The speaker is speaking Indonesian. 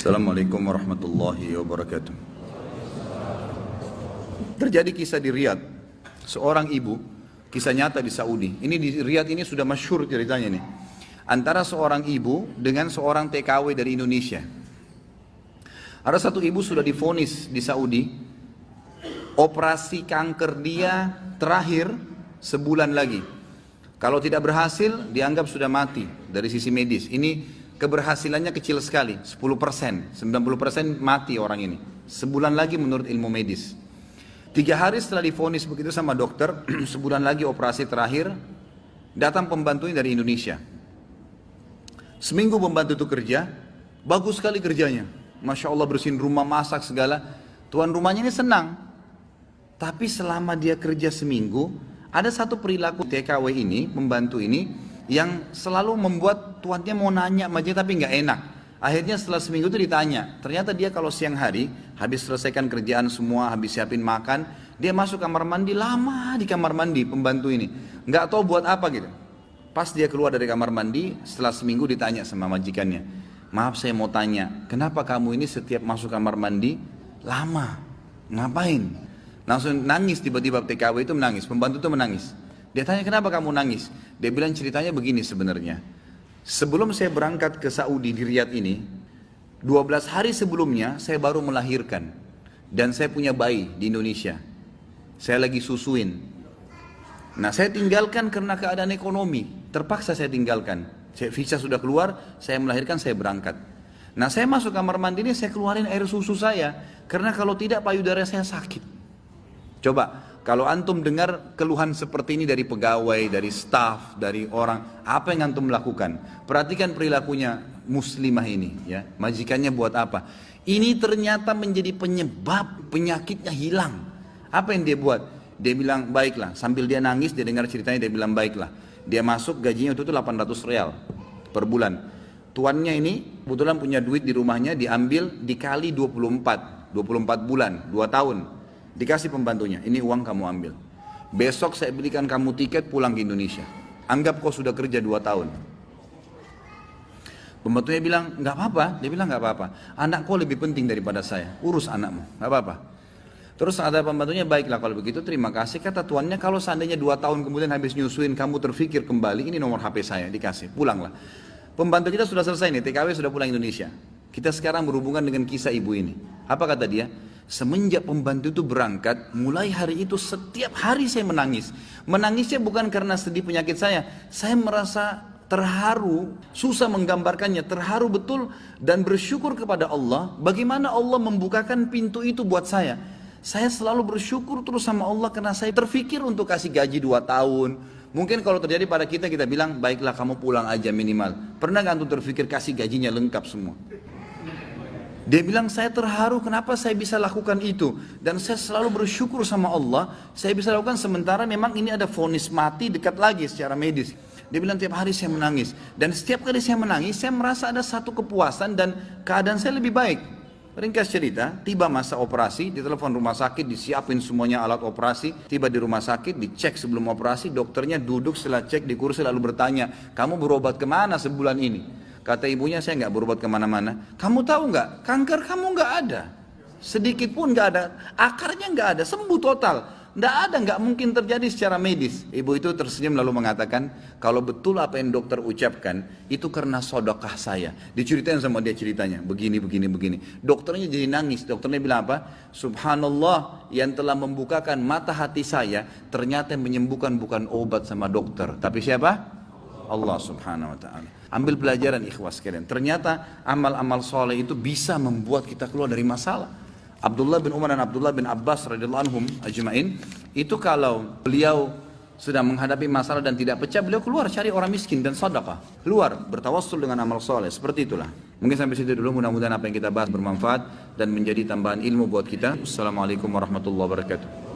Assalamualaikum warahmatullahi wabarakatuh. Terjadi kisah di Riyadh, seorang ibu, kisah nyata di Saudi. Ini di Riyadh ini sudah masyhur ceritanya nih. Antara seorang ibu dengan seorang TKW dari Indonesia. Ada satu ibu sudah divonis di Saudi, operasi kanker dia terakhir sebulan lagi. Kalau tidak berhasil, dianggap sudah mati dari sisi medis. Ini keberhasilannya kecil sekali, 10%, 90% mati orang ini. Sebulan lagi menurut ilmu medis. 3 hari setelah divonis begitu sama dokter, sebulan lagi operasi terakhir, datang pembantunya dari Indonesia. Seminggu pembantu itu kerja, bagus sekali kerjanya. Masya Allah bersihin rumah, masak segala. Tuan rumahnya ini senang. Tapi selama dia kerja seminggu, ada satu perilaku TKW ini, pembantu ini, yang selalu membuat tuannya mau nanya sama dia tapi nggak enak. Akhirnya setelah seminggu itu ditanya, ternyata dia kalau siang hari, habis selesaikan kerjaan semua, habis siapin makan, dia masuk kamar mandi, lama di kamar mandi pembantu ini. Nggak tahu buat apa gitu. Pas dia keluar dari kamar mandi, setelah seminggu ditanya sama majikannya, maaf saya mau tanya, kenapa kamu ini setiap masuk kamar mandi, lama, ngapain? Langsung nangis tiba-tiba TKW itu menangis, pembantu itu menangis. Dia tanya kenapa kamu nangis? Dia bilang ceritanya begini sebenarnya. Sebelum saya berangkat ke Saudi di Riyadh ini, 12 hari sebelumnya saya baru melahirkan. Dan saya punya bayi di Indonesia. Saya lagi susuin. Nah saya tinggalkan karena keadaan ekonomi. Terpaksa saya tinggalkan. Visa sudah keluar, saya melahirkan, saya berangkat. Nah saya masuk kamar mandi ini, saya keluarin air susu saya. Karena kalau tidak payudara saya sakit. Coba. Kalau antum dengar keluhan seperti ini dari pegawai, dari staf, dari orang, apa yang antum lakukan? Perhatikan perilakunya muslimah ini, ya. Majikannya buat apa? Ini ternyata menjadi penyebab penyakitnya hilang. Apa yang dia buat? Dia bilang baiklah. Sambil dia nangis, dia dengar ceritanya, dia bilang baiklah. Dia masuk gajinya itu 800 real per bulan. Tuannya ini kebetulan punya duit di rumahnya, diambil dikali 24 bulan, 2 tahun. Dikasih pembantunya, ini uang kamu ambil. Besok saya belikan kamu tiket pulang ke Indonesia. Anggap kau sudah kerja 2 tahun. Pembantunya bilang, nggak apa-apa. Dia bilang nggak apa-apa. Anak kau lebih penting daripada saya. Urus anakmu, nggak apa-apa. Terus ada pembantunya, baiklah kalau begitu terima kasih. Kata tuannya, kalau seandainya 2 tahun kemudian habis nyusuin kamu terfikir kembali, ini nomor HP saya, dikasih, pulanglah. Pembantu kita sudah selesai nih, TKW sudah pulang Indonesia. Kita sekarang berhubungan dengan kisah ibu ini. Apa kata dia? Semenjak pembantu itu berangkat, mulai hari itu setiap hari saya menangis. Menangisnya bukan karena sedih penyakit saya merasa terharu, susah menggambarkannya, terharu betul dan bersyukur kepada Allah. Bagaimana Allah membukakan pintu itu buat saya. Saya selalu bersyukur terus sama Allah karena saya terfikir untuk kasih gaji 2 tahun. Mungkin kalau terjadi pada kita, kita bilang, baiklah kamu pulang aja minimal. Pernah gak antum terfikir kasih gajinya lengkap semua? Dia bilang saya terharu kenapa saya bisa lakukan itu. Dan saya selalu bersyukur sama Allah. Saya bisa lakukan sementara memang ini ada vonis mati dekat lagi secara medis. Dia bilang tiap hari saya menangis. Dan setiap kali saya menangis saya merasa ada satu kepuasan dan keadaan saya lebih baik. Ringkas cerita, tiba masa operasi, ditelepon rumah sakit, disiapin semuanya alat operasi. Tiba di rumah sakit, dicek sebelum operasi, dokternya duduk setelah cek di kursi lalu bertanya, kamu berobat kemana sebulan ini? Kata ibunya, saya nggak berobat kemana-mana. Kamu tahu nggak, kanker kamu nggak ada, sedikit pun nggak ada, akarnya nggak ada, sembuh total, nggak ada, nggak mungkin terjadi secara medis. Ibu itu tersenyum lalu mengatakan, kalau betul apa yang dokter ucapkan, itu karena sedekah saya. Diceritain sama dia ceritanya, begini. Dokternya jadi nangis. Dokternya bilang apa? Subhanallah, yang telah membukakan mata hati saya, ternyata yang menyembuhkan bukan obat sama dokter, tapi siapa? Allah subhanahu wa ta'ala. Ambil pelajaran ikhwas sekalian. Ternyata amal-amal soleh itu bisa membuat kita keluar dari masalah. Abdullah bin Umar dan Abdullah bin Abbas radhiyallahu anhum ajma'in, itu kalau beliau sedang menghadapi masalah dan tidak pecah, beliau keluar cari orang miskin dan sedekah. Keluar bertawassul dengan amal soleh. Seperti itulah. Mungkin sampai situ dulu, mudah-mudahan apa yang kita bahas bermanfaat dan menjadi tambahan ilmu buat kita. Assalamualaikum warahmatullahi wabarakatuh.